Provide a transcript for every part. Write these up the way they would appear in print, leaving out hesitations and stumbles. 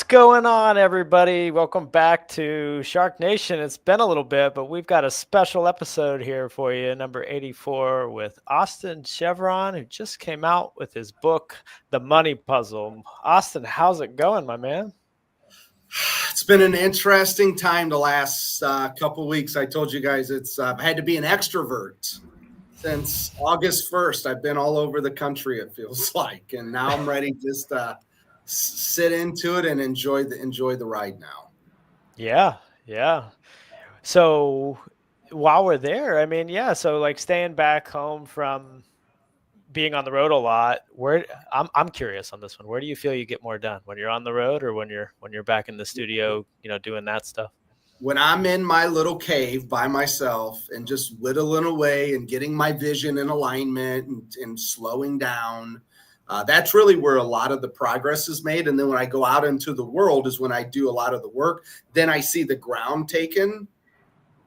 going on, everybody? Welcome back to SharkNation. It's been a little bit, but we've got a special episode here for you, number 84, with Austin Cheviron, who just came out with his book, The Money Puzzle. Austin, how's it going, my man? It's been an interesting time the last couple of weeks. I told you guys I had to be an extrovert. Since August 1st, I've been all over the country, it feels like, and now I'm ready just sit into it and enjoy the ride now. Yeah. So while we're there, so like staying back home from being on the road a lot, I'm curious on this one. Where do you feel you get more done, when you're on the road or when you're back in the studio, doing that stuff? When I'm in my little cave by myself and just whittling away and getting my vision in alignment and slowing down, that's really where a lot of the progress is made. And then when I go out into the world is when I do a lot of the work. Then I see the ground taken.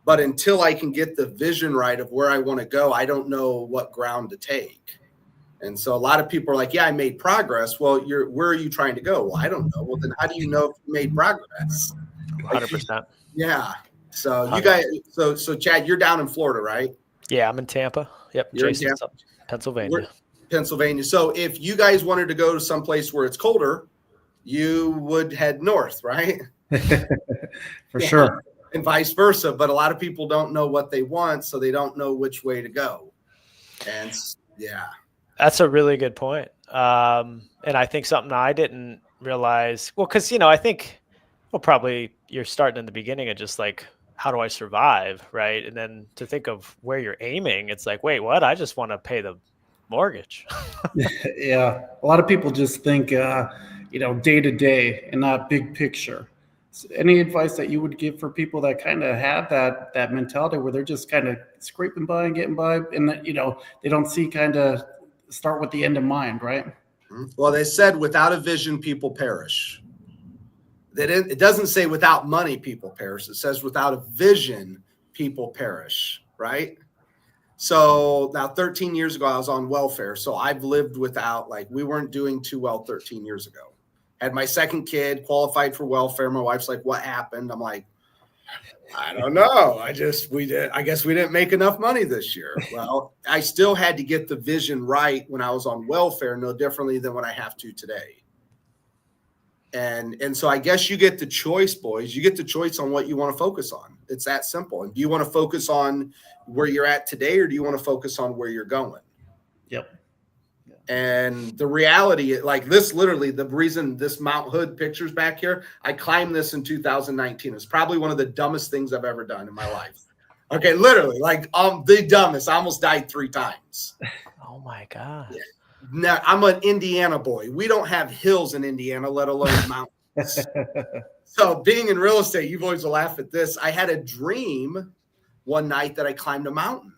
But until I can get the vision right of where I want to go, I don't know what ground to take. And so a lot of people are like, yeah, I made progress. Well, where are you trying to go? Well, I don't know. Well, then how do you know if you made progress? 100%. Yeah. So you guys, so Chad, you're down in Florida, right? Yeah, I'm in Tampa. Yep. You're Jason's in Tampa. Up, Pennsylvania. Pennsylvania. So if you guys wanted to go to some place where it's colder, you would head north, right? For sure. And vice versa. But a lot of people don't know what they want, so they don't know which way to go. And yeah. That's a really good point. And I think something I didn't realize, well, because, I think, probably you're starting in the beginning of just like, how do I survive, right? And then to think of where you're aiming, it's like, wait, what? I just want to pay the mortgage. Yeah. A lot of people just think, day to day and not big picture. So any advice that you would give for people that kind of have that mentality where they're just kind of scraping by and getting by and, they don't see kind of start with the end in mind, right? Well, they said without a vision, people perish. It doesn't say without money, people perish. It says without a vision, people perish, right? So now 13 years ago, I was on welfare. So I've lived without, we weren't doing too well 13 years ago. Had my second kid, qualified for welfare. My wife's like, what happened? I'm like, I don't know. I guess we didn't make enough money this year. Well, I still had to get the vision right when I was on welfare, no differently than what I have to today. And so I guess you get the choice, boys. You get the choice on what you want to focus on. It's that simple. And do you want to focus on where you're at today, or do you want to focus on where you're going? Yep. And the reality, like this, literally the reason this Mount Hood picture's back here, I climbed this in 2019. It's probably one of the dumbest things I've ever done in my life. Okay, literally, the dumbest. I almost died 3 times. Oh my God. Yeah. Now, I'm an Indiana boy. We don't have hills in Indiana, let alone mountains. So being in real estate, you boys will laugh at this. I had a dream one night that I climbed a mountain.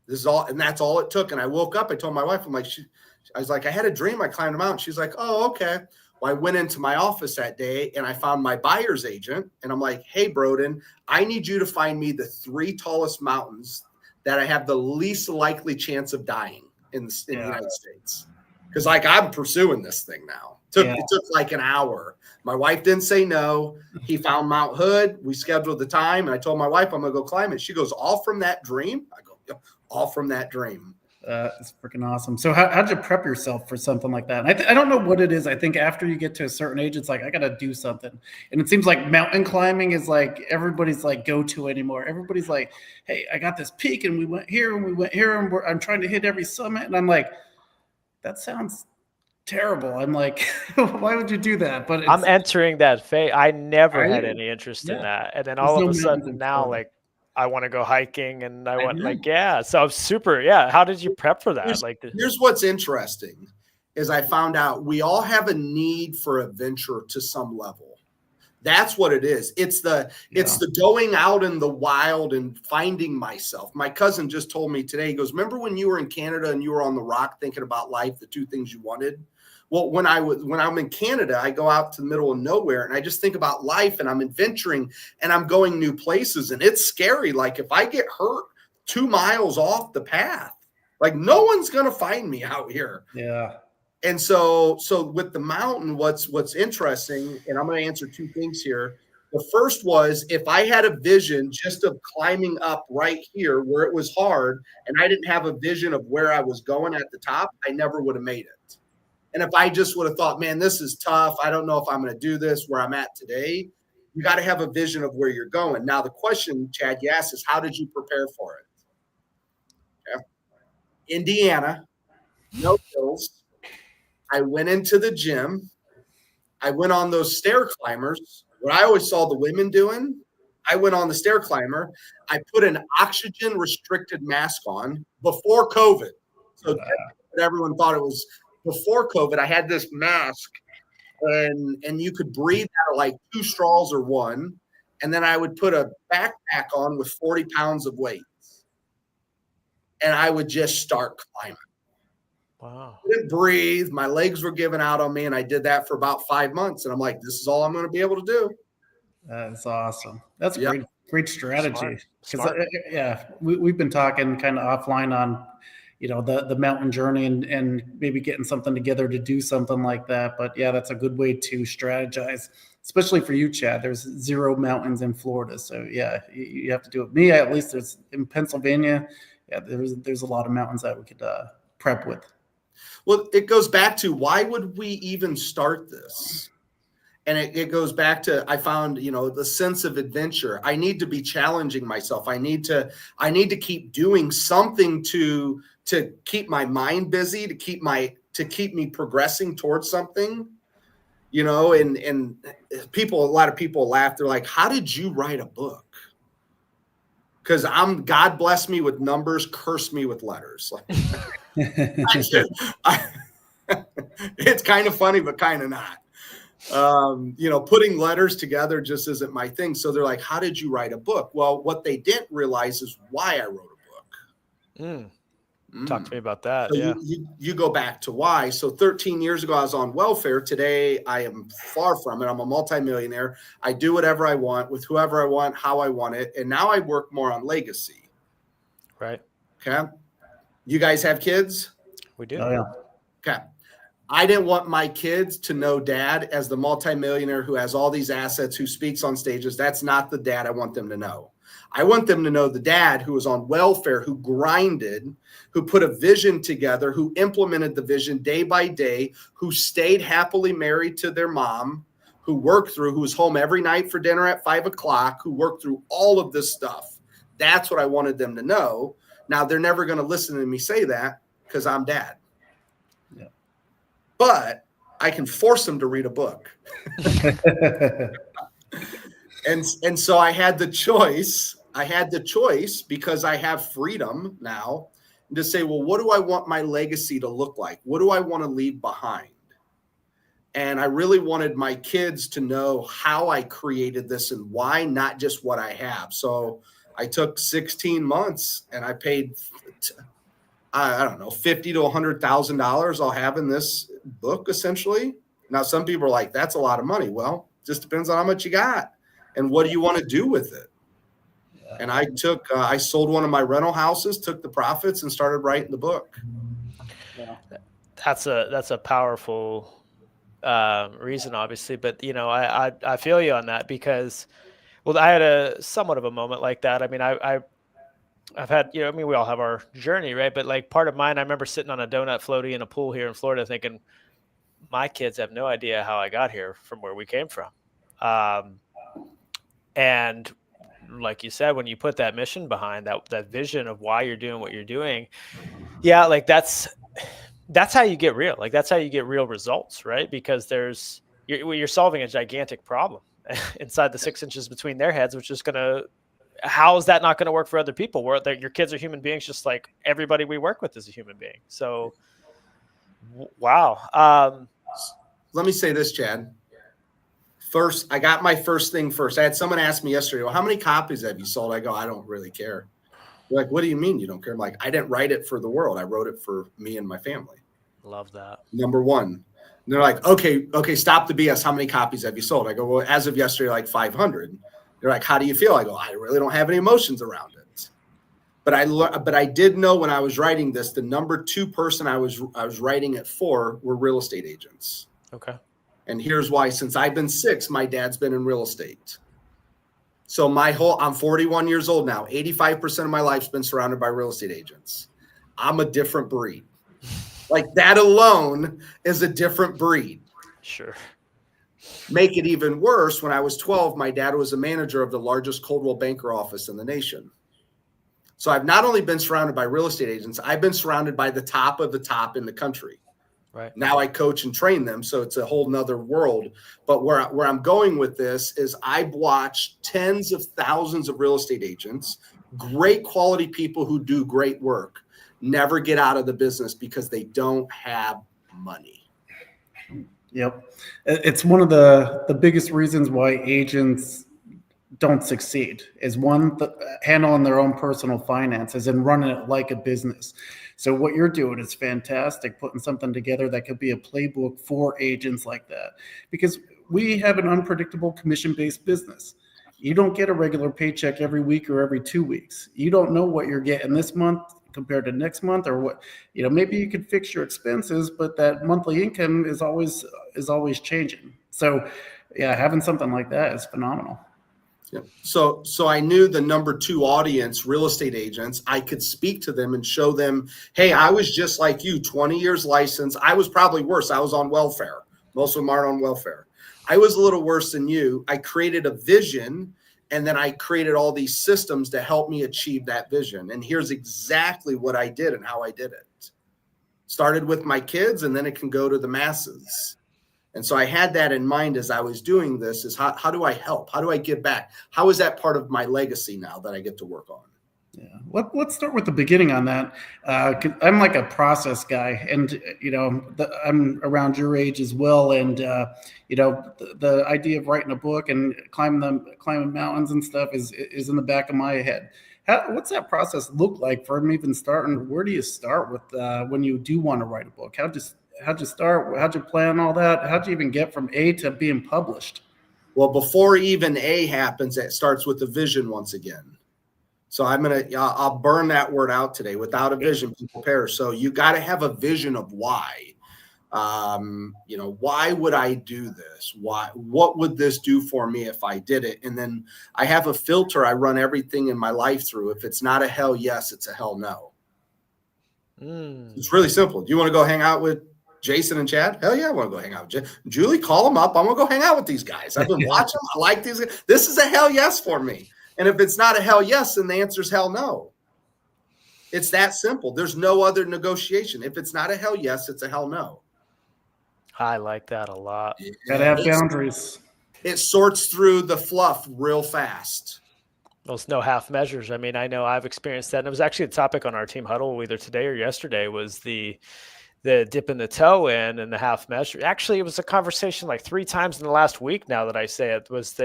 This is all, and that's all it took. And I woke up, I told my wife, I was like, I had a dream, I climbed a mountain. She's like, oh, okay. Well, I went into my office that day and I found my buyer's agent. And I'm like, hey, Broden, I need you to find me the 3 tallest mountains that I have the least likely chance of dying in the United States. Because I'm pursuing this thing now. It took like an hour. My wife didn't say no. He found Mount Hood. We scheduled the time. And I told my wife, I'm going to go climb it. She goes, all from that dream? I go, yeah, all from that dream. It's freaking awesome. So how'd you prep yourself for something like that? And I don't know what it is. I think after you get to a certain age, it's like, I got to do something. And it seems like mountain climbing is like everybody's like go-to anymore. Everybody's like, hey, I got this peak and we went here and we went here and I'm trying to hit every summit. And I'm like, that sounds terrible. I'm like, why would you do that? But I'm entering that phase. I never had any interest in that. And then all of a sudden now, I want to go hiking and I want so I'm super. Yeah. How did you prep for that? Here's what's interesting is I found out we all have a need for adventure to some level. That's what it is. It's the going out in the wild and finding myself. My cousin just told me today, he goes, remember when you were in Canada and you were on the rock thinking about life, the 2 things you wanted? Well, when I'm in Canada, I go out to the middle of nowhere and I just think about life and I'm adventuring and I'm going new places and it's scary. Like if I get hurt 2 miles off the path, no one's going to find me out here. Yeah. And so with the mountain, what's interesting, and I'm going to answer two things here. The first was, if I had a vision just of climbing up right here where it was hard, and I didn't have a vision of where I was going at the top, I never would have made it. And if I just would have thought, man, this is tough, I don't know if I'm going to do this where I'm at today, you got to have a vision of where you're going. Now, the question, Chad, you asked is, how did you prepare for it? Okay. Indiana, no hills. I went into the gym. I went on those stair climbers. What I always saw the women doing, I went on the stair climber. I put an oxygen restricted mask on before COVID. So everyone thought it was before COVID. I had this mask, and you could breathe out of like 2 straws or 1. And then I would put a backpack on with 40 pounds of weights. And I would just start climbing. Wow. I didn't breathe. My legs were giving out on me, and I did that for about 5 months. And I'm like, this is all I'm going to be able to do. That's awesome. That's great strategy. Smart. Yeah, we've been talking kind of offline on, the mountain journey and maybe getting something together to do something like that. But yeah, that's a good way to strategize, especially for you, Chad. There's 0 mountains in Florida, so yeah, you have to do it. Me, at least, there's in Pennsylvania. Yeah, there's a lot of mountains that we could prep with. Well, it goes back to, why would we even start this? And it goes back to, I found, the sense of adventure. I need to be challenging myself. I need to keep doing something to keep my mind busy, to keep me progressing towards something, and a lot of people laugh. They're like, how did you write a book? Because God bless me with numbers, curse me with letters. It's kind of funny, but kind of not. Putting letters together just isn't my thing. So they're like, how did you write a book? Well, what they didn't realize is why I wrote a book. Talk to me about that. So yeah. You go back to why. So 13 years ago, I was on welfare. Today, I am far from it. I'm a multimillionaire. I do whatever I want with whoever I want, how I want it. And now I work more on legacy. Right. Okay. You guys have kids? We do. Oh, yeah. Okay. I didn't want my kids to know dad as the multimillionaire who has all these assets, who speaks on stages. That's not the dad I want them to know. I want them to know the dad who was on welfare, who grinded, who put a vision together, who implemented the vision day by day, who stayed happily married to their mom, who was home every night for dinner at 5 o'clock, who worked through all of this stuff. That's what I wanted them to know. Now, they're never going to listen to me say that because I'm dad. Yeah. But I can force them to read a book. And so I had the choice. Because I have freedom now to say, well, what do I want my legacy to look like? What do I want to leave behind? And I really wanted my kids to know how I created this and why, not just what I have. So I took 16 months and I paid, I don't know, $50,000 to $100,000 I'll have in this book, essentially. Now, some people are like, that's a lot of money. Well, it just depends on how much you got and what do you want to do with it. Yeah. And I sold one of my rental houses, took the profits, and started writing the book. Yeah. That's a powerful reason, obviously, but I feel you on that, because, well, I had a somewhat of a moment like that. I mean, I've had, we all have our journey, right? But like part of mine, I remember sitting on a donut floaty in a pool here in Florida thinking, my kids have no idea how I got here from where we came from. And like you said, when you put that mission behind that vision of why you're doing what you're doing, yeah, like that's how you get real. Like that's how you get real results, right? Because you're solving a gigantic problem inside the 6 inches between their heads, which is how is that not going to work for other people? Where your kids are human beings, just like everybody we work with is a human being. So, wow. Let me say this, Chad. First, I got my first thing first. I had someone ask me yesterday, well, how many copies have you sold? I go, I don't really care. They're like, what do you mean you don't care? I'm like, I didn't write it for the world. I wrote it for me and my family. Love that. Number one. And they're like, okay, stop the BS. How many copies have you sold? I go, well, as of yesterday, like 500. They're like, how do you feel? I go, I really don't have any emotions around it. But I did know when I was writing this, the number 2 person I was writing it for were real estate agents. Okay. And here's why. Since I've been 6, my dad's been in real estate. So I'm 41 years old now. 85% of my life's been surrounded by real estate agents. I'm a different breed. Like that alone is a different breed. Sure. Make it even worse. When I was 12, my dad was a manager of the largest Coldwell Banker office in the nation. So I've not only been surrounded by real estate agents, I've been surrounded by the top of the top in the country. Right. Now I coach and train them, so it's a whole nother world. But where I'm going with this is I've watched tens of thousands of real estate agents, great quality people who do great work, never get out of the business because they don't have money. Yep. It's one of the biggest reasons why agents don't succeed is one, handling their own personal finances and running it like a business. So what you're doing is fantastic, putting something together that could be a playbook for agents like that, because we have an unpredictable commission-based business. You don't get a regular paycheck every week or every 2 weeks. You don't know what you're getting this month compared to next month, or what, maybe you could fix your expenses, but that monthly income is always changing. So yeah, having something like that is phenomenal. Yeah. So I knew the number 2 audience, real estate agents. I could speak to them and show them, hey, I was just like you, 20 years licensed. I was probably worse. I was on welfare. Most of them aren't on welfare. I was a little worse than you. I created a vision, and then I created all these systems to help me achieve that vision. And here's exactly what I did and how I did it. Started with my kids, and then it can go to the masses. And so I had that in mind as I was doing this, is how do I help? How do I give back? How is that part of my legacy now that I get to work on? Yeah, let's start with the beginning on that. I'm like a process guy, and I'm around your age as well. And the idea of writing a book and climbing mountains and stuff is in the back of my head. What's that process look like from even starting? Where do you start with when you do want to write a book? How'd you start? How'd you plan all that? How'd you even get from A to being published? Well, before even A happens, it starts with a vision once again. So I'll burn that word out today. Without a vision, people perish. So you got to have a vision of why. Why would I do this? What would this do for me if I did it? And then I have a filter I run everything in my life through. If it's not a hell yes, it's a hell no. It's really simple. Do you want to go hang out with Jason and Chad? Hell yeah, I want to go hang out with Julie. Call them up. I'm going to go hang out with these guys. I've been watching them. I like these guys. This is a hell yes for me. And if it's not a hell yes, then the answer is hell no. It's that simple. There's no other negotiation. If it's not a hell yes, it's a hell no. I like that a lot. Gotta have boundaries. It sorts through the fluff real fast. Those no half measures. I mean, I know I've experienced that. And it was actually a topic on our team huddle either today or yesterday, was the dipping the toe in and the half measure. Actually, it was a conversation like 3 times in the last week now that I say it, was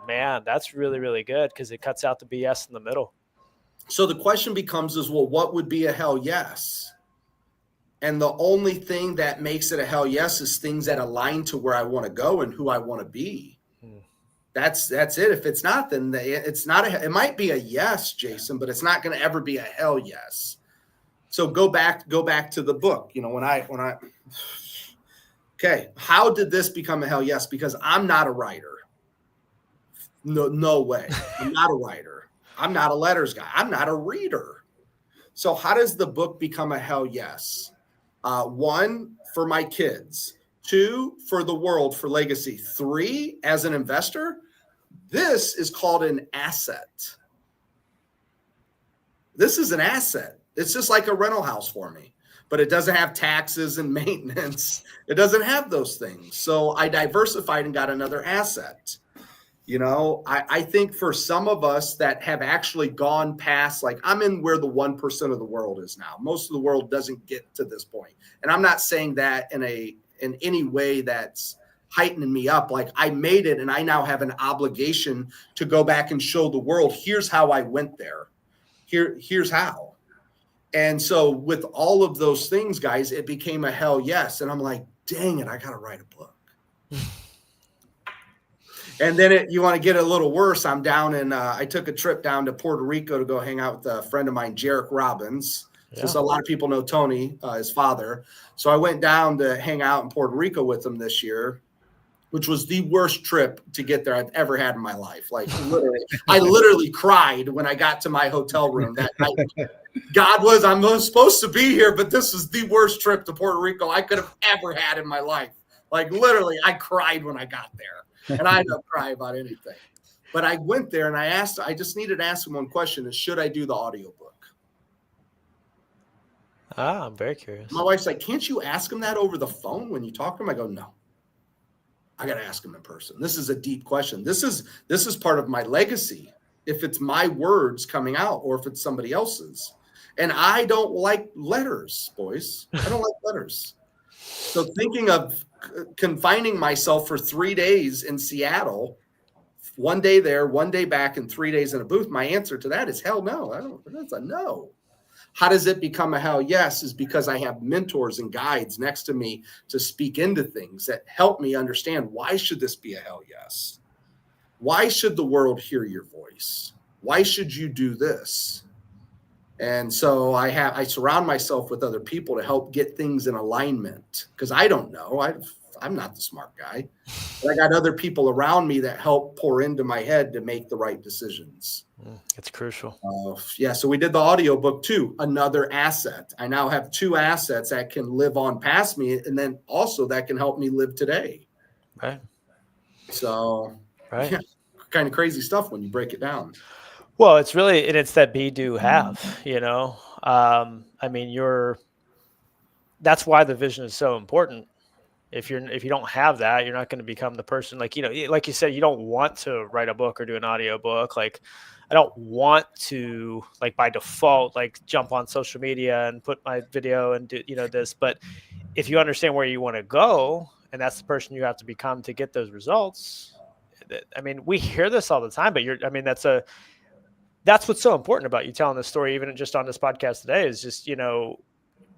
that's really, really good, because it cuts out the BS in the middle. So the question becomes well, what would be a hell yes? And the only thing that makes it a hell yes is things that align to where I want to go and who I want to be. That's it. If it's not, then it's not it might be a yes, Jason, but it's not going to ever be a hell yes. So go back to the book. Okay, how did this become a hell yes? Because I'm not a writer. No way. I'm not a writer. I'm not a letters guy. I'm not a reader. So how does the book become a hell yes? 1, for my kids. 2, for the world, for legacy. 3, as an investor. This is called an asset. This is an asset. It's just like a rental house for me, but it doesn't have taxes and maintenance. It doesn't have those things. So I diversified and got another asset. I think for some of us that have actually gone past, like I'm in where the 1% of the world is now. Most of the world doesn't get to this point. And I'm not saying that in any way that's heightening me up. Like I made it, and I now have an obligation to go back and show the world, here's how I went there. Here's how. And so with all of those things, guys, it became a hell yes. And I'm like, dang it, I got to write a book. And then you want to get a little worse. I'm down in, I took a trip down to Puerto Rico to go hang out with a friend of mine, Jarek Robbins. Yeah. So a lot of people know Tony, his father. So I went down to hang out in Puerto Rico with him this year, which was the worst trip to get there I've ever had in my life. Like literally, I literally cried when I got to my hotel room that night. I'm supposed to be here, but this is the worst trip to Puerto Rico I could have ever had in my life. Like literally, I cried when I got there, and I don't cry about anything. But I went there and I just needed to ask him one question: is should I do the audiobook? I'm very curious. My wife's like, can't you ask him that over the phone when you talk to him? I go, no. I got to ask him in person. This is a deep question. This is part of my legacy. If it's my words coming out or if it's somebody else's. And I don't like letters, boys. I don't like letters. So thinking of confining myself for 3 days in Seattle, 1 day there, 1 day back, and 3 days in a booth, my answer to that is hell no. That's a no. How does it become a hell yes? Is because I have mentors and guides next to me to speak into things that help me understand, why should this be a hell yes? Why should the world hear your voice? Why should you do this? And so I surround myself with other people to help get things in alignment, because I don't know. I'm not the smart guy. But I got other people around me that help pour into my head to make the right decisions. It's crucial. So we did the audiobook too, another asset. I now have 2 assets that can live on past me, and then also that can help me live today. Right. So, right. Yeah, kind of crazy stuff when you break it down. Well, it's really, and it's that be, do, have, you know. I mean, that's why the vision is so important. If you don't have that, you're not going to become the person, like, you know, like you said, you don't want to write a book or do an audio book. Like, I don't want to, like, by default, like, jump on social media and put my video and do, you know, this. But if you understand where you want to go, and that's the person you have to become to get those results. I mean, we hear this all the time, but that's what's so important about you telling this story, even just on this podcast today, is just, you know,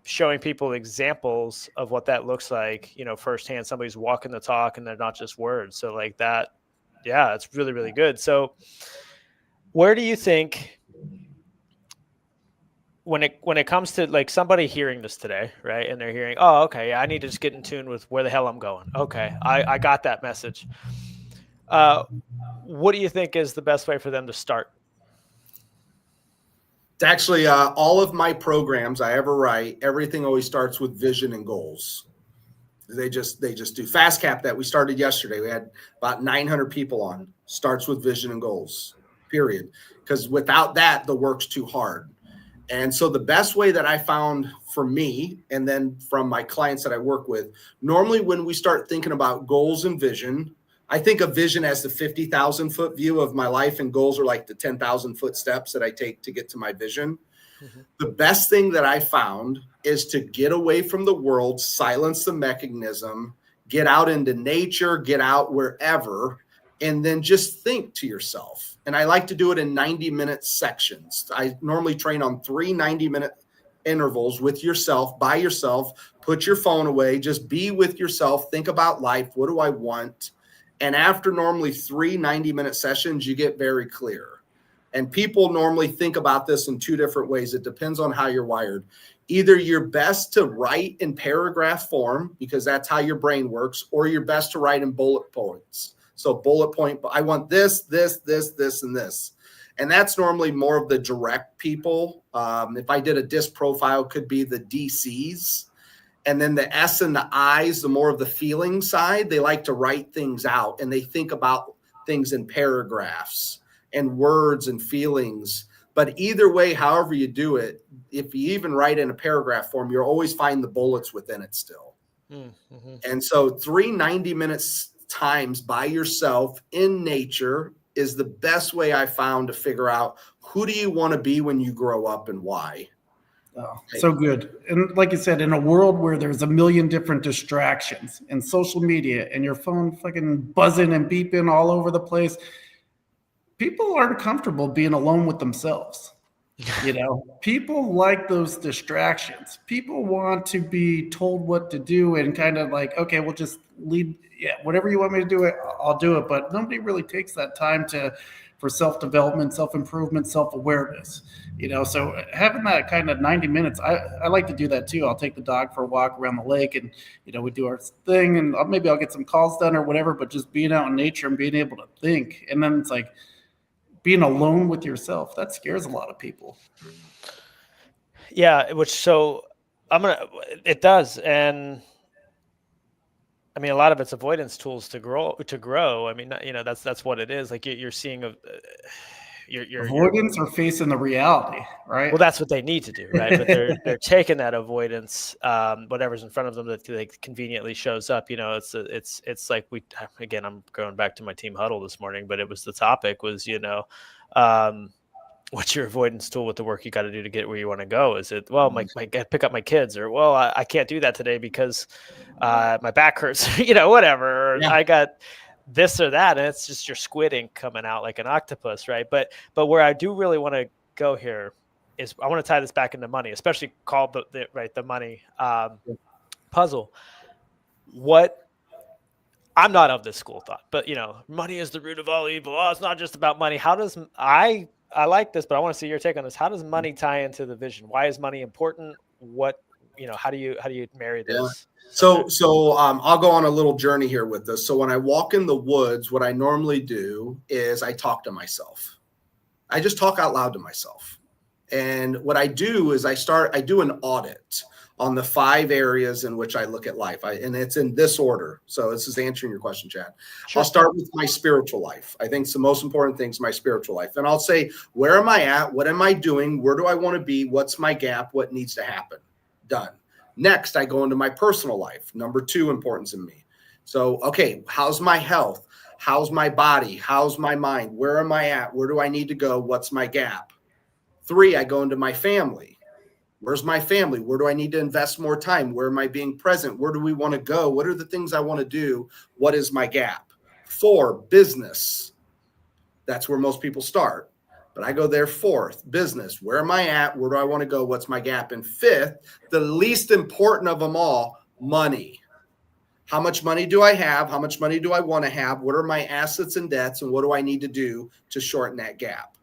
showing people examples of what that looks like, you know, firsthand. Somebody's walking the talk and they're not just words. So like that, yeah, it's really, really good. So where do you think, when it comes to like somebody hearing this today, right, and they're hearing, oh, okay, I need to just get in tune with where the hell I'm going. Okay, I got that message. What do you think is the best way for them to start? It's actually all of my programs I ever write, everything always starts with vision and goals. They just do Fast Cap that we started yesterday. We had about 900 people on. Starts with vision and goals, period. Because without that, the work's too hard. And so the best way that I found for me, and then from my clients that I work with, normally when we start thinking about goals and vision, I think of vision as the 50,000 foot view of my life, and goals are like the 10,000 foot steps that I take to get to my vision. Mm-hmm. The best thing that I found is to get away from the world, silence the mechanism, get out into nature, get out wherever, and then just think to yourself. And I like to do it in 90-minute sections. I normally train on 3 90-minute intervals with yourself, by yourself. Put your phone away, just be with yourself, think about life. What do I want? And after normally 3 90-minute sessions, you get very clear. And people normally think about this in 2 different ways. It depends on how you're wired. Either you're best to write in paragraph form, because that's how your brain works, or you're best to write in bullet points. So bullet point, I want this, this, this, this, and this. And that's normally more of the direct people. If I did a disc profile, could be the DCs. And then the S and the I's, the more of the feeling side, they like to write things out, and they think about things in paragraphs and words and feelings. But either way, however you do it, if you even write in a paragraph form, you'll always find the bullets within it still. Mm-hmm. And so 3 90-minute times by yourself in nature is the best way I found to figure out, who do you want to be when you grow up and why? Oh, so good. And like you said, in a world where there's a million different distractions and social media and your phone fucking buzzing and beeping all over the place, people aren't comfortable being alone with themselves. People like those distractions. People want to be told what to do and kind of like, okay, we'll just lead. Yeah, whatever you want me to do, I'll do it. But nobody really takes that time for self-development, self-improvement, self-awareness. So having that kind of 90 minutes, I like to do that too. I'll take the dog for a walk around the lake, and we do our thing, and maybe I'll get some calls done or whatever. But just being out in nature and being able to think, and then it's like being alone with yourself, that scares a lot of people. Yeah, it does. And I mean, a lot of it's avoidance tools to grow. I mean, that's what it is. Like you're seeing you're avoidance or facing the reality, right? Well, that's what they need to do, right? But they're taking that avoidance, whatever's in front of them that like conveniently shows up. It's like again, I'm going back to my team huddle this morning, but the topic was, what's your avoidance tool with the work you got to do to get where you want to go? Is it, well, my pick up my kids, or, well, I can't do that today because my back hurts, whatever. Or, I got this or that, and it's just your squid ink coming out like an octopus, right? But where I do really want to go here is I want to tie this back into money, especially called the money puzzle. I'm not of this school of thought, but money is the root of all evil. Oh, it's not just about money. How does I like this, but I want to see your take on this. How does money tie into the vision? Why is money important? How do you marry this? Yeah. So I'll go on a little journey here with this. So when I walk in the woods, what I normally do is I talk to myself. I just talk out loud to myself. And what I do is I do an audit on the 5 areas in which I look at life. And it's in this order. So this is answering your question, Chad. Sure. I'll start with my spiritual life. I think it's the most important thing is my spiritual life. And I'll say, where am I at? What am I doing? Where do I want to be? What's my gap? What needs to happen? Done. Next, I go into my personal life. Number 2 importance in me. So, okay, how's my health? How's my body? How's my mind? Where am I at? Where do I need to go? What's my gap? 3, I go into my family. Where's my family? Where do I need to invest more time? Where am I being present? Where do we want to go? What are the things I want to do? What is my gap? 4, business. That's where most people start. But I go there 4th, business. Where am I at? Where do I want to go? What's my gap? And 5th, the least important of them all, money. How much money do I have? How much money do I want to have? What are my assets and debts? And what do I need to do to shorten that gap?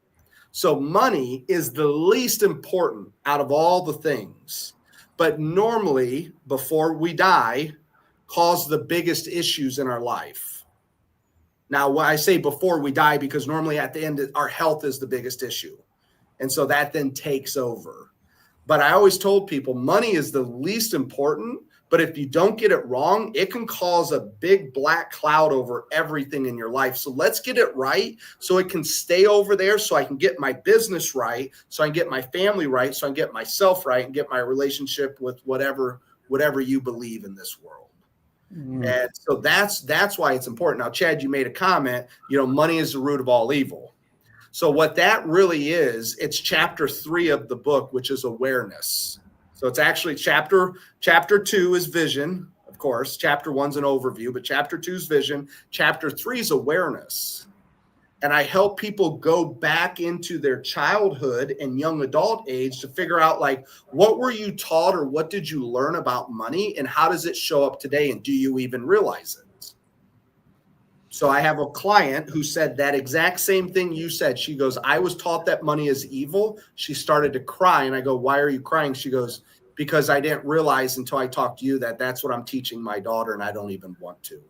So money is the least important out of all the things, but normally before we die cause the biggest issues in our life. Now, when I say before we die, because normally at the end, our health is the biggest issue. And so that then takes over. But I always told people money is the least important, but if you don't get it wrong, it can cause a big black cloud over everything in your life. So let's get it right so it can stay over there, so I can get my business right, so I can get my family right, so I can get myself right and get my relationship with whatever you believe in this world. And so that's why it's important. Now, Chad, you made a comment, money is the root of all evil. So what that really is, it's chapter 3 of the book, which is awareness. So it's actually chapter 2 is vision, of course. Chapter 1's an overview, but chapter 2 is vision. Chapter 3 is awareness. And I help people go back into their childhood and young adult age to figure out, like, what were you taught or what did you learn about money and how does it show up today? And do you even realize it? So I have a client who said that exact same thing you said. She goes, I was taught that money is evil. She started to cry. And I go, why are you crying? She goes, because I didn't realize until I talked to you that that's what I'm teaching my daughter and I don't even want to.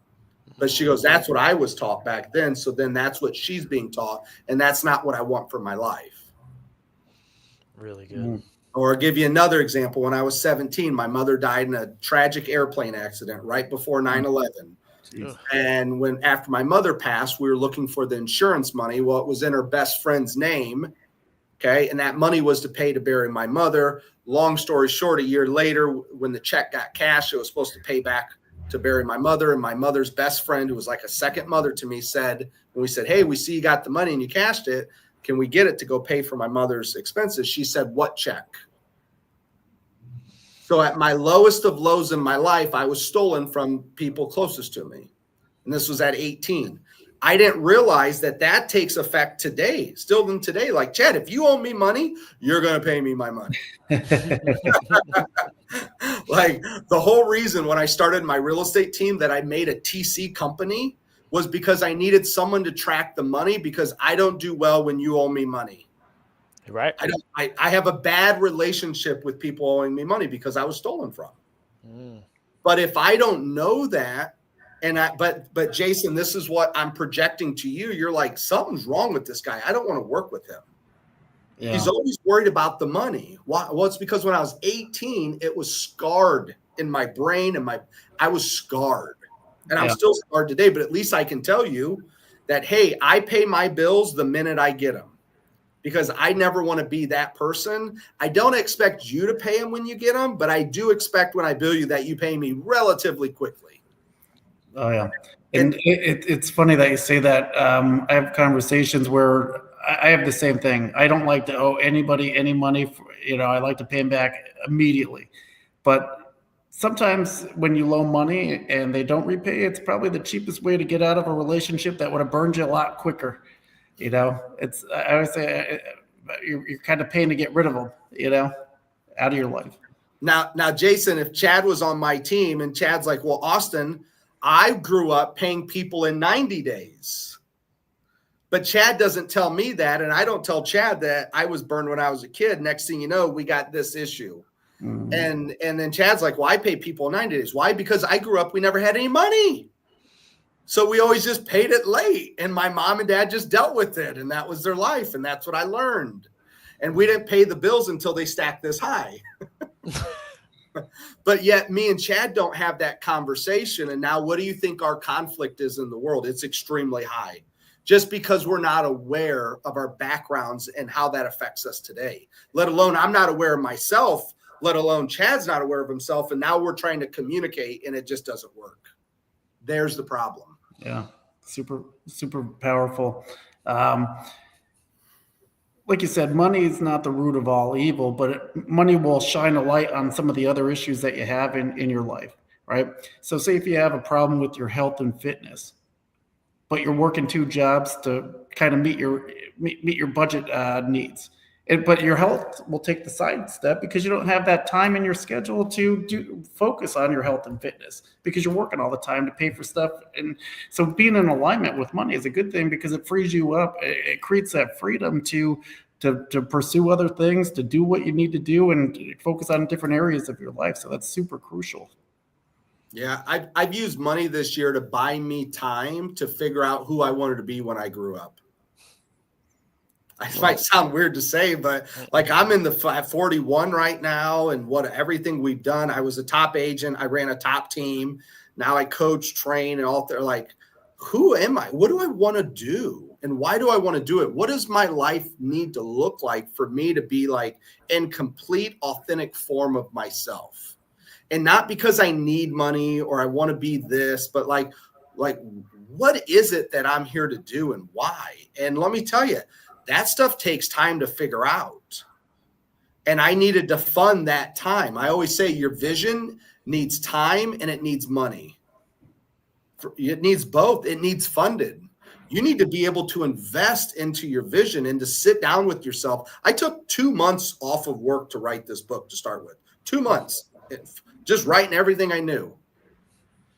But she goes, that's what I was taught back then. So then that's what she's being taught. And that's not what I want for my life. Really good. Or I'll give you another example. When I was 17, my mother died in a tragic airplane accident right before 9/11. And after my mother passed, we were looking for the insurance money. Well, it was in her best friend's name. Okay. And that money was to pay to bury my mother. Long story short, a year later, when the check got cashed, it was supposed to pay back to bury my mother. And my mother's best friend, who was like a second mother to me, said, when we said, hey, we see you got the money and you cashed it, can we get it to go pay for my mother's expenses? She said, what check? So at my lowest of lows in my life, I was stolen from people closest to me. And this was at 18. I didn't realize that takes effect today, still than today. Like, Chad, if you owe me money, you're going to pay me my money. Like, the whole reason when I started my real estate team that I made a TC company was because I needed someone to track the money, because I don't do well when you owe me money. Right. I have a bad relationship with people owing me money because I was stolen from. But if I don't know that, but Jason, this is what I'm projecting to you. You're like, something's wrong with this guy. I don't want to work with him. Yeah. He's always worried about the money. Why? Well, it's because when I was 18, it was scarred in my brain, and I was scarred, and I'm still scarred today. But at least I can tell you that, hey, I pay my bills the minute I get them, because I never want to be that person. I don't expect you to pay them when you get them, but I do expect when I bill you that you pay me relatively quickly. Oh, yeah. And it's funny that you say that. I have conversations where I have the same thing. I don't like to owe anybody any money. I like to pay them back immediately. But sometimes when you loan money and they don't repay, it's probably the cheapest way to get out of a relationship that would have burned you a lot quicker. I always say you're kind of paying to get rid of them, out of your life. Now, Jason, if Chad was on my team and Chad's like, well, Austin, I grew up paying people in 90 days. But Chad doesn't tell me that, and I don't tell Chad that I was burned when I was a kid. Next thing you know, we got this issue. And then Chad's like, well, I pay people in 90 days. Why? Because I grew up, we never had any money. So we always just paid it late, and my mom and dad just dealt with it, and that was their life, and that's what I learned. And we didn't pay the bills until they stacked this high. But yet me and Chad don't have that conversation. And now what do you think our conflict is in the world? It's extremely high, just because we're not aware of our backgrounds and how that affects us today. Let alone I'm not aware of myself, let alone Chad's not aware of himself. And now we're trying to communicate and it just doesn't work. There's the problem. Yeah. Super, super powerful. Like you said, money is not the root of all evil, but money will shine a light on some of the other issues that you have in your life, right? So say if you have a problem with your health and fitness, but you're working 2 jobs to kind of meet your budget needs. But your health will take the side step because you don't have that time in your schedule to focus on your health and fitness because you're working all the time to pay for stuff. And so being in alignment with money is a good thing because it frees you up. It creates that freedom to pursue other things, to do what you need to do and focus on different areas of your life. So that's super crucial. Yeah, I've used money this year to buy me time to figure out who I wanted to be when I grew up. It might sound weird to say, but like I'm at 41 right now, and everything we've done. I was a top agent. I ran a top team. Now I coach, train, and all. They're like, who am I? What do I want to do? And why do I want to do it? What does my life need to look like for me to be like in complete, authentic form of myself? And not because I need money or I want to be this, but like what is it that I'm here to do and why? And let me tell you, that stuff takes time to figure out. And I needed to fund that time. I always say your vision needs time and it needs money. It needs both. It needs funded. You need to be able to invest into your vision and to sit down with yourself. I took 2 months off of work to write this book to start with. 2 months, just writing everything I knew.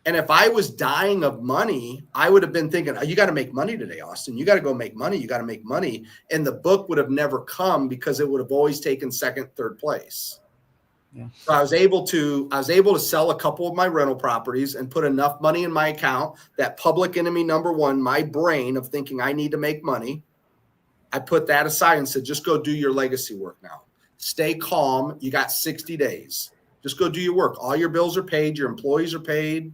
And if I was dying of money, I would have been thinking, you got to make money today, Austin. You got to go make money. You got to make money. And the book would have never come because it would have always taken second, third place. Yeah. So I was able to sell a couple of my rental properties and put enough money in my account that public enemy number one, my brain of thinking I need to make money. I put that aside and said, just go do your legacy work now. Stay calm. You got 60 days. Just go do your work. All your bills are paid. Your employees are paid.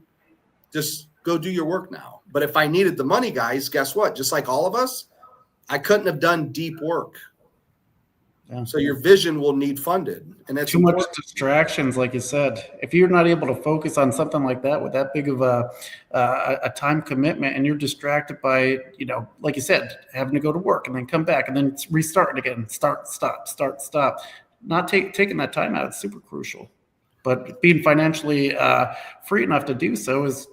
Just go do your work now. But if I needed the money, guys, guess what? Just like all of us, I couldn't have done deep work. Yeah. So your vision will need funded. And that's too much distractions, like you said. If you're not able to focus on something like that with that big of a time commitment and you're distracted by, like you said, having to go to work and then come back and then restart again, start, stop. Not taking that time out is super crucial. But being financially free enough to do so is,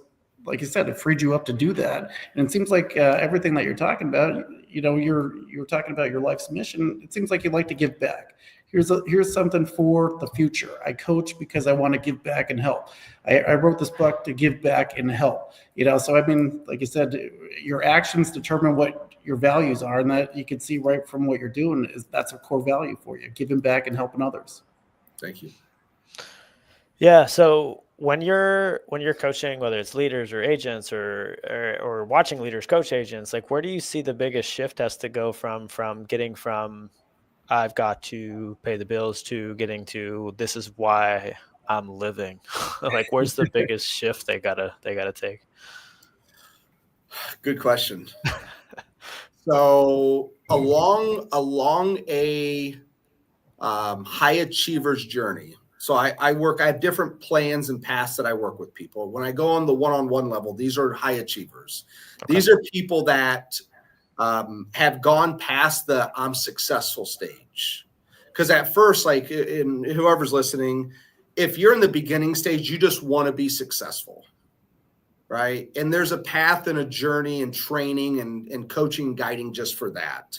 like you said, it freed you up to do that. And it seems like everything that you're talking about, you're talking about your life's mission. It seems like you like to give back. Here's something for the future. I coach because I want to give back and help. I wrote this book to give back and help. So I mean, like you said, your actions determine what your values are, and that you can see right from what you're doing is that's a core value for you, giving back and helping others. Thank you. Yeah. So when you're coaching, whether it's leaders or agents or watching leaders coach agents, like where do you see the biggest shift has to go from getting from I've got to pay the bills to getting to this is why I'm living? Like where's the biggest shift they gotta take? Good question. So along a high achievers journey. So I have different plans and paths that I work with people. When I go on the one-on-one level, these are high achievers. Okay. These are people that have gone past the I'm successful stage. Because at first, like in whoever's listening, if you're in the beginning stage, you just want to be successful, right? And there's a path and a journey and training and coaching and guiding just for that.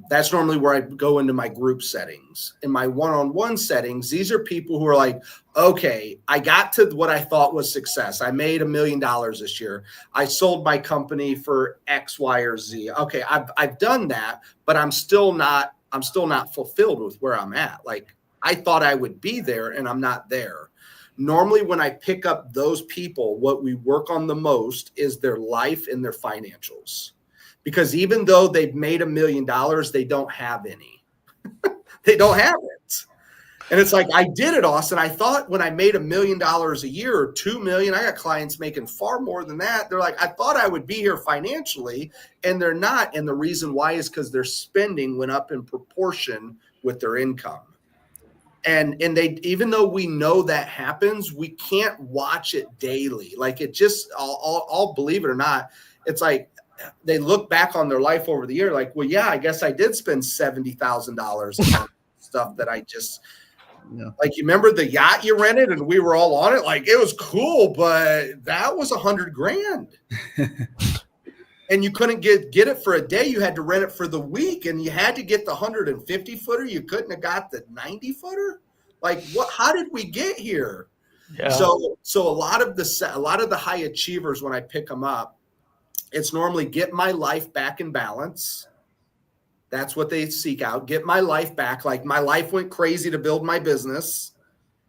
That's normally where I go into my group settings. In my one-on-one settings, these are people who are like, okay, I got to what I thought was success. I made $1 million this year. I sold my company for X, Y, or Z. Okay, I've done that, but I'm still not fulfilled with where I'm at. Like I thought I would be there and I'm not there. Normally when I pick up those people, what we work on the most is their life and their financials. Because even though they've made $1 million, they don't have any. They don't have it. And it's like, I did it, Austin. I thought when I made $1 million a year or 2 million, I got clients making far more than that. They're like, I thought I would be here financially, and they're not. And the reason why is because their spending went up in proportion with their income. And they, even though we know that happens, we can't watch it daily. Like it just, I'll believe it or not, it's like, they look back on their life over the year like, well, yeah, I guess I did spend $70,000 on stuff that I just, like, you remember the yacht you rented and we were all on it? Like, it was cool, but that was $100,000. And you couldn't get it for a day. You had to rent it for the week, and you had to get the 150 footer. You couldn't have got the 90 footer. Like, what? How did we get here? Yeah. So a lot of the high achievers, when I pick them up, it's normally get my life back in balance. That's what they seek out. Get my life back. Like my life went crazy to build my business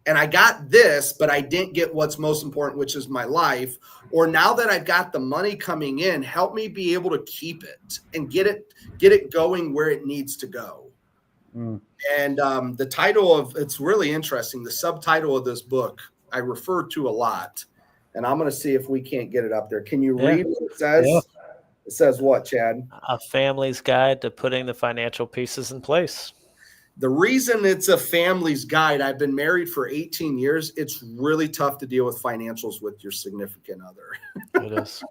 and I got this, but I didn't get what's most important, which is my life. Or now that I've got the money coming in, help me be able to keep it and get it going where it needs to go. Mm. And the title of, it's really interesting. The subtitle of this book I refer to a lot. And I'm going to see if we can't get it up there. Can you read what it says? Yeah. It says what, Chad? A Family's Guide to Putting the Financial Pieces in Place. The reason it's a family's guide, I've been married for 18 years. It's really tough to deal with financials with your significant other. It is.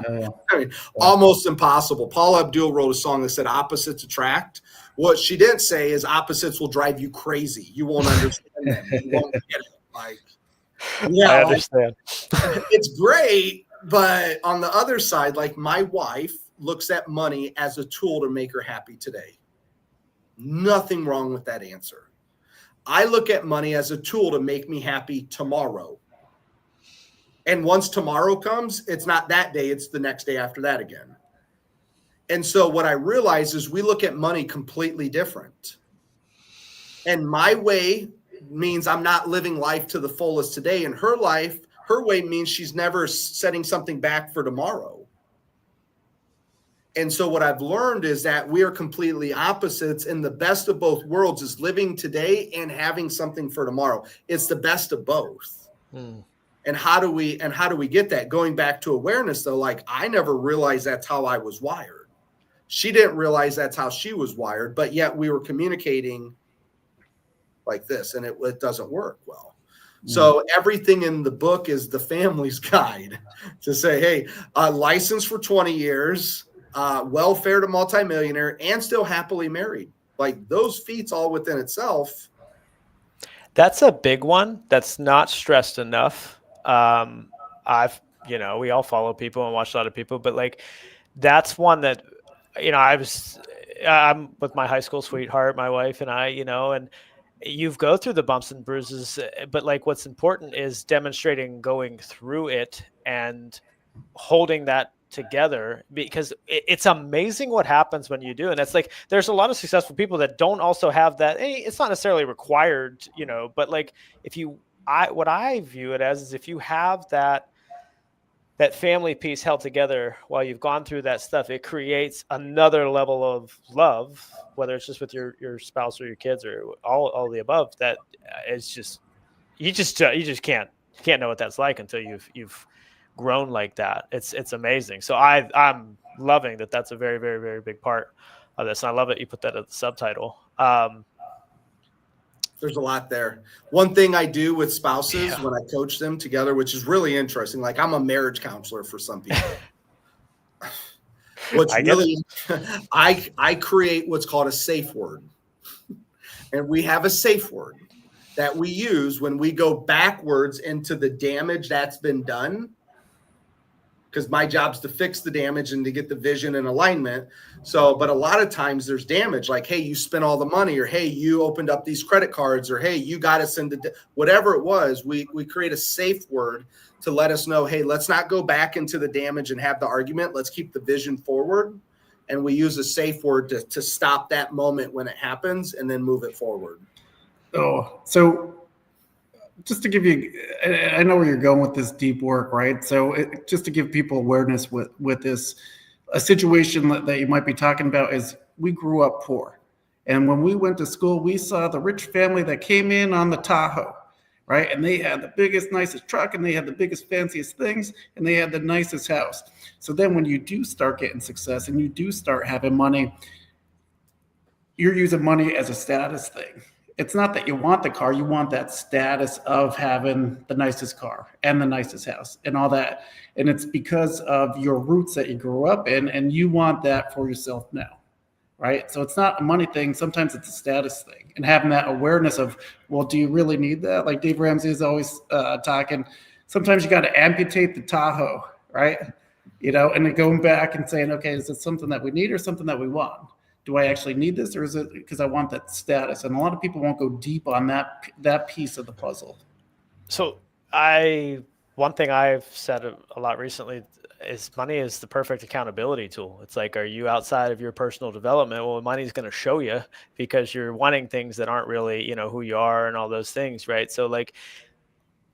I mean, almost impossible. Paula Abdul wrote a song that said opposites attract. What she didn't say is opposites will drive you crazy. You won't understand them. You won't get it. Like, yeah, I understand. It's great, but on the other side, like my wife looks at money as a tool to make her happy today. Nothing wrong with that answer. I look at money as a tool to make me happy tomorrow. And once tomorrow comes, it's not that day, it's the next day after that again. And so what I realize is we look at money completely different. And my way means I'm not living life to the fullest today. And her way means she's never setting something back for tomorrow. And so what I've learned is that we are completely opposites, and the best of both worlds is living today and having something for tomorrow. It's the best of both. Hmm. And how do we get that? Going back to awareness though, like I never realized that's how I was wired. She didn't realize that's how she was wired, but yet we were communicating like this, and it doesn't work well. So everything in the book is the family's guide to say, hey, license for 20 years, welfare to multimillionaire, and still happily married. Like those feats all within itself. That's a big one that's not stressed enough. I've you know, we all follow people and watch a lot of people, but like that's one that, you know, I'm with my high school sweetheart, my wife and I, you know, and you go through the bumps and bruises, but like what's important is demonstrating going through it and holding that together, because it's amazing what happens when you do. And that's like, there's a lot of successful people that don't also have that. It's not necessarily required, you know, but like if you, what I view it as is if you have that family piece held together while you've gone through that stuff, it creates another level of love, whether it's just with your spouse or your kids or all the above. That is just, you just can't know what that's like until you've grown like that. It's amazing. So I'm loving that. That's a very, very, very big part of this. And I love that you put that as the subtitle. There's a lot there. One thing I do with spouses when I coach them together, which is really interesting, like I'm a marriage counselor for some people. I create what's called a safe word. And we have a safe word that we use when we go backwards into the damage that's been done, because my job's to fix the damage and to get the vision and alignment. So, but a lot of times there's damage, like, hey, you spent all the money, or hey, you opened up these credit cards, or hey, you got us into whatever it was. We create a safe word to let us know, hey, let's not go back into the damage and have the argument. Let's keep the vision forward. And we use a safe word to stop that moment when it happens and then move it forward. Oh, so just to give you, I know where you're going with this deep work, right? So just to give people awareness with this, a situation that you might be talking about is we grew up poor. And when we went to school, we saw the rich family that came in on the Tahoe, right? And they had the biggest, nicest truck, and they had the biggest, fanciest things, and they had the nicest house. So then when you do start getting success and you do start having money, you're using money as a status thing. It's not that you want the car, you want that status of having the nicest car and the nicest house and all that. And it's because of your roots that you grew up in, and you want that for yourself now, right? So it's not a money thing. Sometimes it's a status thing. And having that awareness of, well, do you really need that? Like Dave Ramsey is always talking, sometimes you got to amputate the Tahoe, right? You know, and then going back and saying, okay, is it something that we need or something that we want? Do I actually need this, or is it because I want that status? And a lot of people won't go deep on that piece of the puzzle. So one thing I've said a lot recently is money is the perfect accountability tool. It's like, are you outside of your personal development? Well, money's going to show you, because you're wanting things that aren't really, you know, who you are and all those things, right? So like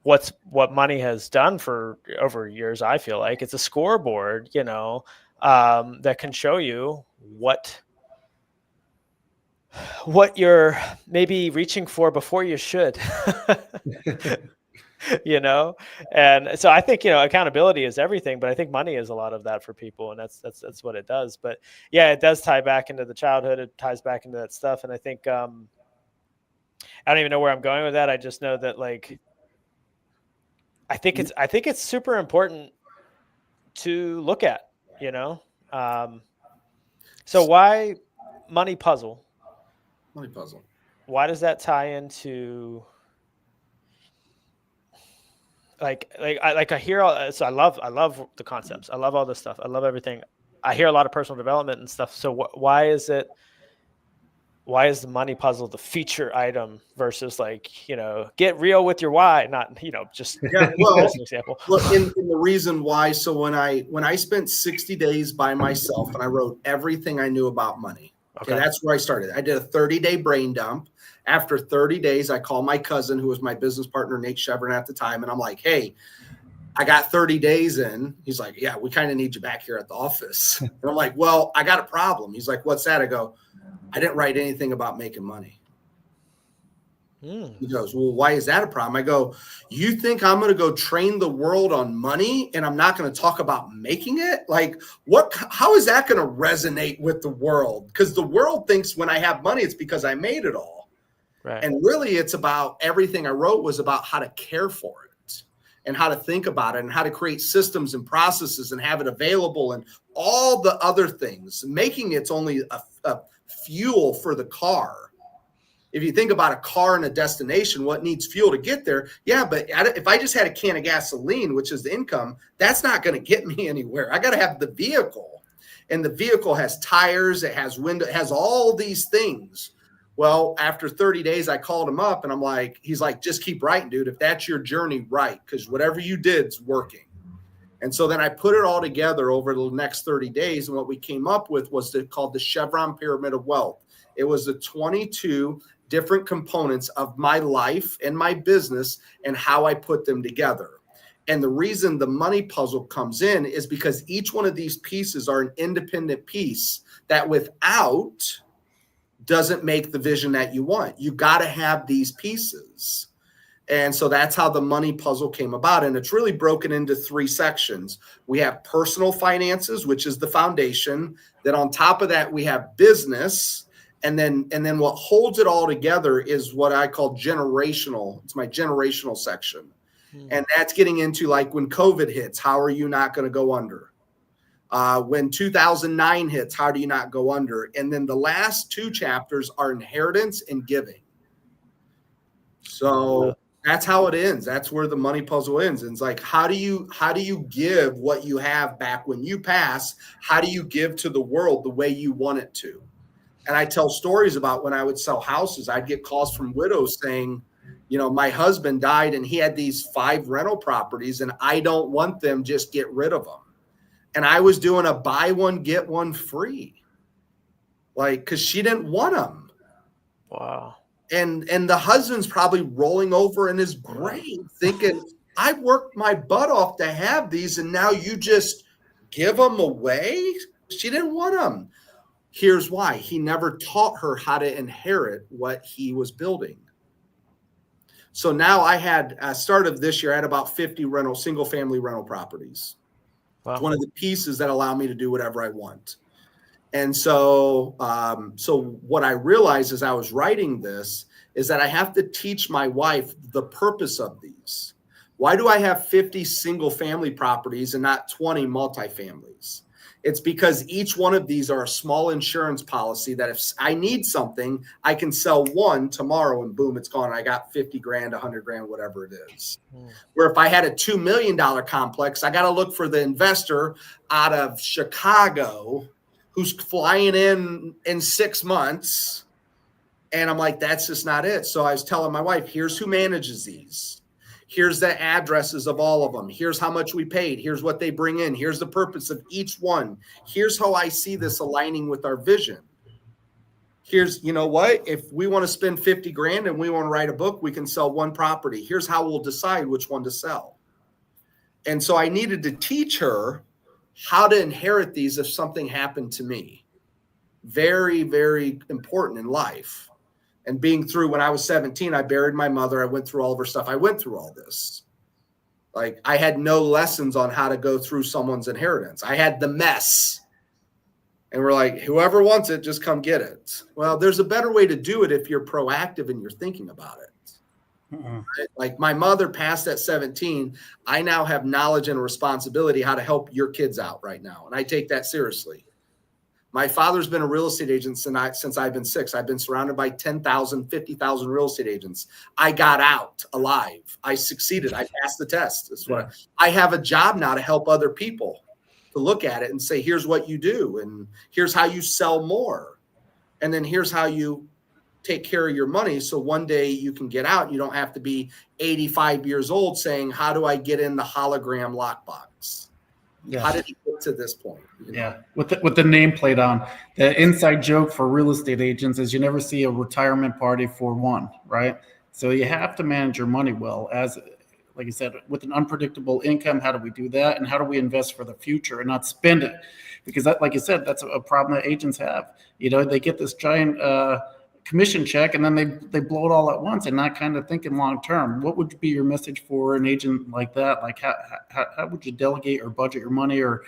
what money has done for over years, I feel like it's a scoreboard, you know, that can show you what you're maybe reaching for before you should. You know, and so I think, you know, accountability is everything, but I think money is a lot of that for people, and that's what it does. But yeah, it does tie back into the childhood. It ties back into that stuff, and I think I don't even know where I'm going with that. I just know that, like, I think it's super important to look at, you know. So why money puzzle? Money puzzle. Why does that tie into like I hear all, so I love the concepts. I love all this stuff. I love everything. I hear a lot of personal development and stuff. So why is the money puzzle the feature item versus, like, you know, get real with your why, not, you know, just yeah, well, as an example. Look, in the reason why. So when I spent 60 days by myself and I wrote everything I knew about money. Okay, that's where I started. I did a 30-day brain dump. After 30 days, I called my cousin, who was my business partner, Nate Cheviron at the time. And I'm like, hey, I got 30 days in. He's like, yeah, we kind of need you back here at the office. And I'm like, well, I got a problem. He's like, what's that? I go, I didn't write anything about making money. He goes, well, why is that a problem? I go, you think I'm going to go train the world on money and I'm not going to talk about making it? Like, how is that going to resonate with the world? Because the world thinks when I have money, it's because I made it all. Right. And really, it's about everything I wrote was about how to care for it and how to think about it and how to create systems and processes and have it available and all the other things. Making it's only a fuel for the car. If you think about a car and a destination, what needs fuel to get there? Yeah, but if I just had a can of gasoline, which is the income, that's not going to get me anywhere. I got to have the vehicle, and the vehicle has tires, it has window, it has all these things. Well, after 30 days, I called him up and I'm like, he's like, just keep writing, dude. If that's your journey, write, because whatever you did's working. And so then I put it all together over the next 30 days. And what we came up with was called the Cheviron Pyramid of Wealth. It was the 22 different components of my life and my business and how I put them together. And the reason the money puzzle comes in is because each one of these pieces are an independent piece that without doesn't make the vision that you want. You got to have these pieces. And so that's how the money puzzle came about. And it's really broken into 3 sections. We have personal finances, which is the foundation. Then on top of that, we have business. And then what holds it all together is what I call generational. It's my generational section. And that's getting into like when COVID hits, how are you not going to go under? When 2009 hits, how do you not go under? And then the last 2 chapters are inheritance and giving. So that's how it ends. That's where the money puzzle ends. And it's like, how do you give what you have back when you pass? How do you give to the world the way you want it to? And I tell stories about when I would sell houses, I'd get calls from widows saying, you know, my husband died and he had these 5 rental properties and I don't want them, just get rid of them. And I was doing a buy one, get one free. Like, because she didn't want them. Wow. And the husband's probably rolling over in his grave thinking, I worked my butt off to have these and now you just give them away? She didn't want them. Here's why. He never taught her how to inherit what he was building. So now I had, start of this year, I had about 50 single family rental properties. Wow. It's one of the pieces that allow me to do whatever I want. And so, what I realized as I was writing this is that I have to teach my wife the purpose of these. Why do I have 50 single family properties and not 20 multifamilies? It's because each one of these are a small insurance policy that if I need something, I can sell one tomorrow and boom, it's gone. I got 50 grand, 100 grand, whatever it is. Where if I had a $2 million complex, I got to look for the investor out of Chicago who's flying in 6 months. And I'm like, that's just not it. So I was telling my wife, here's who manages these. Here's the addresses of all of them. Here's how much we paid. Here's what they bring in. Here's the purpose of each one. Here's how I see this aligning with our vision. Here's, you know what? If we want to spend 50 grand and we want to write a book, we can sell one property. Here's how we'll decide which one to sell. And so I needed to teach her how to inherit these if something happened to me. Very, very important in life. And being through when I was 17, I buried my mother. I went through all of her stuff. I went through all this. Like I had no lessons on how to go through someone's inheritance. I had the mess. And we're like, whoever wants it, just come get it. Well, there's a better way to do it if you're proactive and you're thinking about it. Right? Like my mother passed at 17. I now have knowledge and responsibility how to help your kids out right now. And I take that seriously. My father's been a real estate agent since I've been 6. I've been surrounded by 10,000, 50,000 real estate agents. I got out alive. I succeeded. I passed the test. That's what I have a job now to help other people to look at it and say, here's what you do. And here's how you sell more. And then here's how you take care of your money. So one day you can get out. You don't have to be 85 years old saying, how do I get in the hologram lockbox? Yeah. How did he get to this point? Yeah, with the nameplate on. The inside joke for real estate agents is you never see a retirement party for one, right? So you have to manage your money well. As like you said, with an unpredictable income, how do we do that? And how do we invest for the future and not spend it? Because that, like you said, that's a problem that agents have. You know, they get this giant commission check and then they blow it all at once and not kind of thinking long term. What would be your message for an agent like that? Like how would you delegate or budget your money, or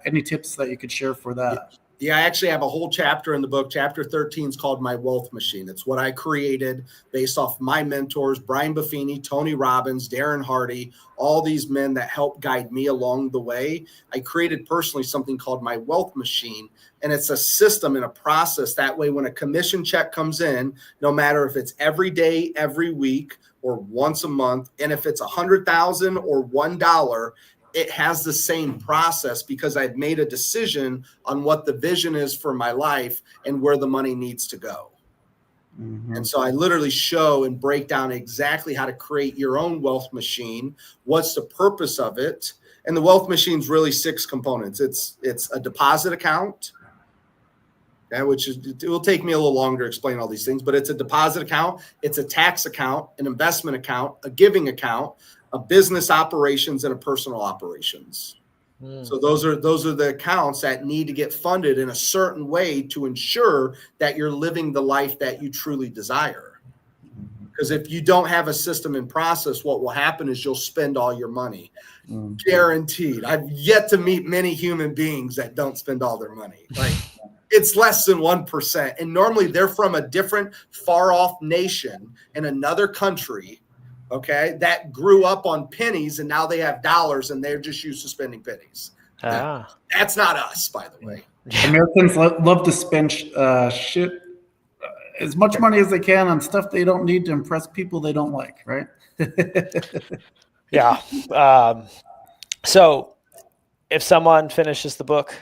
any tips that you could share for that? Yeah, I actually have a whole chapter in the book. Chapter 13 is called My Wealth Machine. It's what I created based off my mentors, Brian Buffini, Tony Robbins, Darren Hardy, all these men that helped guide me along the way. I created personally something called My Wealth Machine, and it's a system and a process. That way, when a commission check comes in, no matter if it's every day, every week, or once a month, and if it's 100,000 or $1, it has the same process because I've made a decision on what the vision is for my life and where the money needs to go. Mm-hmm. And so I literally show and break down exactly how to create your own wealth machine. What's the purpose of it? And the wealth machine is really 6 components. It's a deposit account, which is, it will take me a little longer to explain all these things, but it's a deposit account. It's a tax account, an investment account, a giving account, a business operations, and a personal operations. So those are the accounts that need to get funded in a certain way to ensure that you're living the life that you truly desire. Because if you don't have a system and process, what will happen is you'll spend all your money. Guaranteed. I've yet to meet many human beings that don't spend all their money. Like, it's less than 1%. And normally they're from a different far off nation in another country, okay, that grew up on pennies and now they have dollars and they're just used to spending pennies. That's not us, by the way. Americans love to spend shit as much money as they can on stuff they don't need to impress people they don't like, right? Yeah. So if someone finishes the book,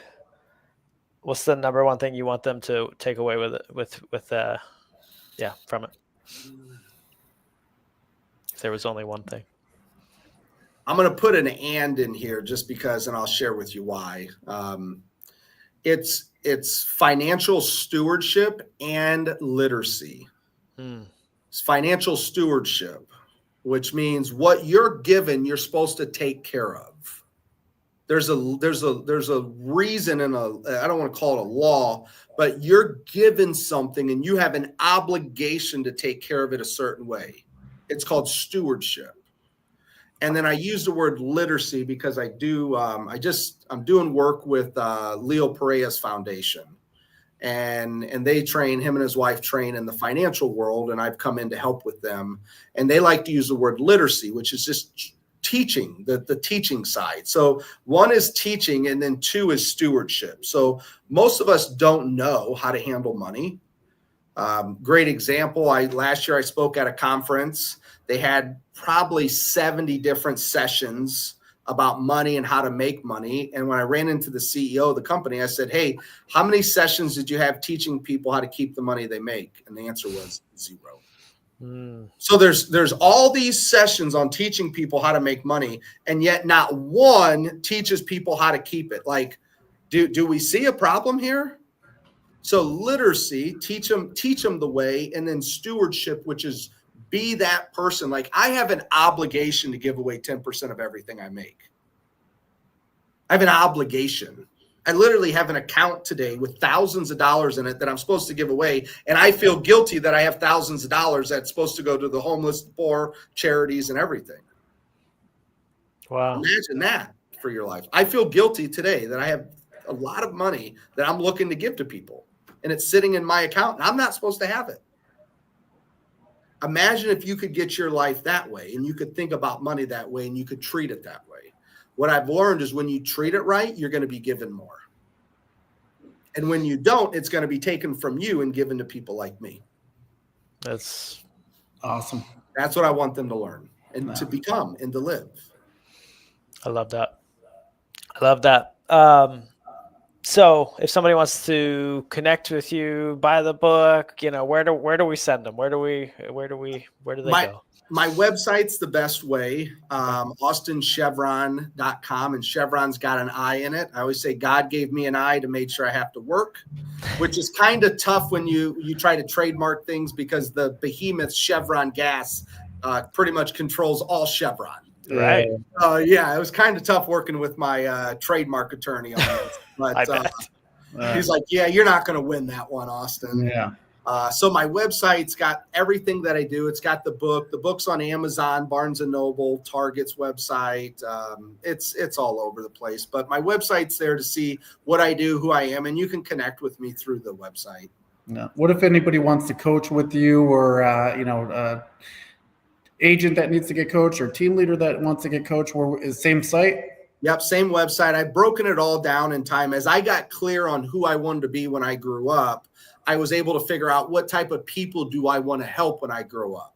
what's the number one thing you want them to take away with it, from it? If there was only one thing. I'm going to put an and in here just because, and I'll share with you why. It's financial stewardship and literacy. It's financial stewardship, which means what you're given, you're supposed to take care of. There's a reason and I don't want to call it a law, but you're given something and you have an obligation to take care of it a certain way. It's called stewardship. And then I use the word literacy because I do. I'm doing work with Leo Pereira's foundation, and they train, him and his wife train in the financial world, and I've come in to help with them. And they like to use the word literacy, which is just teaching, the teaching side. So 1 is teaching, and then 2 is stewardship. So most of us don't know how to handle money. Great example. Last year I spoke at a conference. They had probably 70 different sessions about money and how to make money. And when I ran into the CEO of the company, I said, "Hey, how many sessions did you have teaching people how to keep the money they make?" And the answer was 0. So there's all these sessions on teaching people how to make money, and yet not one teaches people how to keep it. Like, do we see a problem here? So literacy, teach them the way, and then stewardship, which is be that person. Like, I have an obligation to give away 10% of everything I make. I have an obligation. I literally have an account today with thousands of dollars in it that I'm supposed to give away. And I feel guilty that I have thousands of dollars that's supposed to go to the homeless, poor, charities, and everything. Wow. Imagine that for your life. I feel guilty today that I have a lot of money that I'm looking to give to people, and it's sitting in my account, and I'm not supposed to have it. Imagine if you could get your life that way, and you could think about money that way, and you could treat it that way. What I've learned is when you treat it right, you're going to be given more. And when you don't, it's going to be taken from you and given to people like me. That's awesome. That's what I want them to learn and to become and to live. I love that. So if somebody wants to connect with you, buy the book, where do we send them? Where do they go? My website's the best way, austinchevron.com, and Chevron's got an I in it. I always say God gave me an I to make sure I have to work, which is kind of tough when you try to trademark things because the behemoth Chevron gas pretty much controls all Chevron. Right. It was kind of tough working with my trademark attorney on this. But he's like, "Yeah, you're not going to win that one, Austin." Yeah. So my website's got everything that I do. It's got the book. The book's on Amazon, Barnes and Noble, Target's website. It's all over the place. But my website's there to see what I do, who I am, and you can connect with me through the website. Yeah. What if anybody wants to coach with you, or agent that needs to get coached, or team leader that wants to get coached? Where is same site? Yep, same website. I've broken it all down in time. As I got clear on who I wanted to be when I grew up, I was able to figure out what type of people do I want to help when I grow up,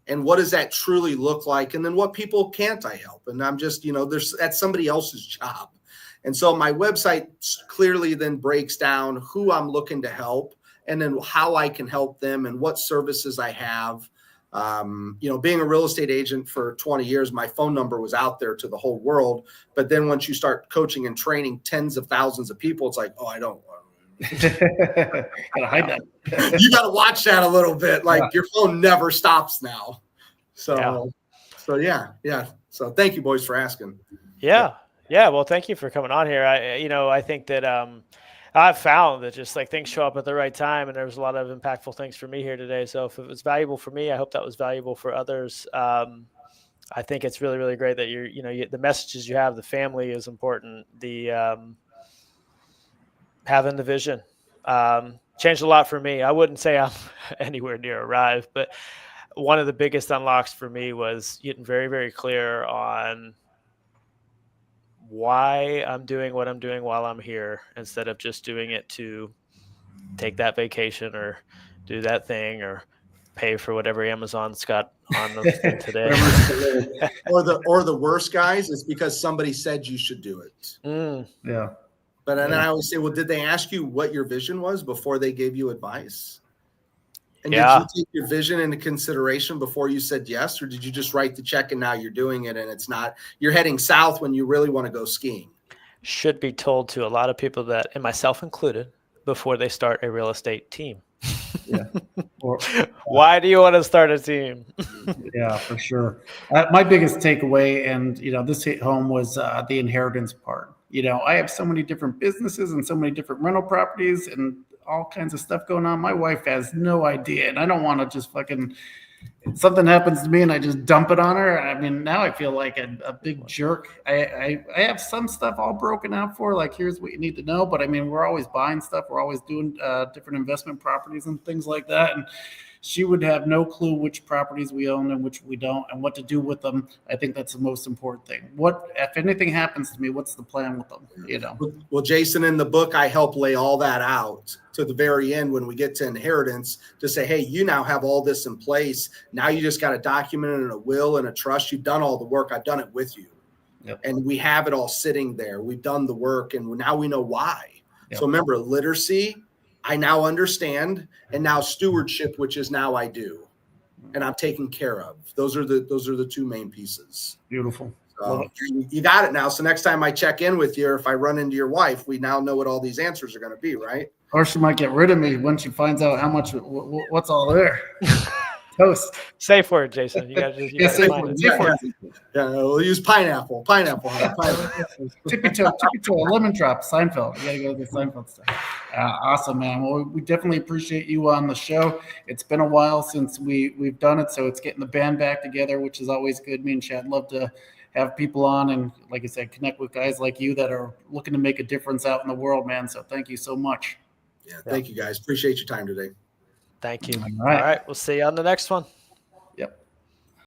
and what does that truly look like, and then what people can't I help. And I'm just, that's somebody else's job. And so my website clearly then breaks down who I'm looking to help, and then how I can help them, and what services I have. Being a real estate agent for 20 years, my phone number was out there to the whole world. But then once you start coaching and training tens of thousands of people, it's like, oh, I don't. Gotta hide that. You got to watch that a little bit. Like, your phone never stops now. So yeah. So thank you, boys, for asking. Yeah. Well, thank you for coming on here. I think that I've found that just like things show up at the right time, and there was a lot of impactful things for me here today. So if it was valuable for me, I hope that was valuable for others. I think it's really, really great that the messages you have, the family is important. The having the vision changed a lot for me. I wouldn't say I'm anywhere near arrived, but one of the biggest unlocks for me was getting very, very clear on why I'm doing what I'm doing while I'm here, instead of just doing it to take that vacation or do that thing or pay for whatever Amazon's got on the thing today. or the worst, guys, is because somebody said you should do it. Yeah. But then I always say, well, did they ask you what your vision was before they gave you advice? And did you take your vision into consideration before you said yes, or did you just write the check and now you're doing it and it's not, you're heading south when you really want to go skiing? Should be told to a lot of people that, and myself included, before they start a real estate team. Yeah. Why do you want to start a team? Yeah, for sure. My biggest takeaway, and this hit home, was the inheritance part. I have so many different businesses and so many different rental properties and all kinds of stuff going on. My wife has no idea, and I don't want to just something happens to me and I just dump it on her. I mean, now I feel like a big jerk. I have some stuff all broken out for, like, here's what you need to know. But I mean, we're always buying stuff. We're always doing different investment properties and things like that. And she would have no clue which properties we own and which we don't, and what to do with them. I think that's the most important thing. If anything happens to me, what's the plan with them? Well, Jason, in the book, I help lay all that out to the very end when we get to inheritance, to say, hey, you now have all this in place. Now you just got to document it in a will and a trust. You've done all the work. I've done it with you. Yep. And we have it all sitting there. We've done the work, and now we know why. Yep. So remember, literacy, I now understand, and now stewardship, which is now I do, and I'm taken care of. Those are the two main pieces. Beautiful. So you got it now. So next time I check in with you, or if I run into your wife, we now know what all these answers are going to be, right? Or she might get rid of me when she finds out how much, what's all there. Toast. Safe word, Jason. You got to safe word. Yeah, we'll use pineapple. Pineapple. Tippy toe, a lemon drop. Seinfeld. You got to go to the Seinfeld stuff. Awesome, man. Well, we definitely appreciate you on the show. It's been a while since we've done it, so it's getting the band back together, which is always good. Me and Chad love to have people on and, like I said, connect with guys like you that are looking to make a difference out in the world, man. So thank you so much. Yeah, thank you, guys. Appreciate your time today. Thank you. All right. We'll see you on the next one.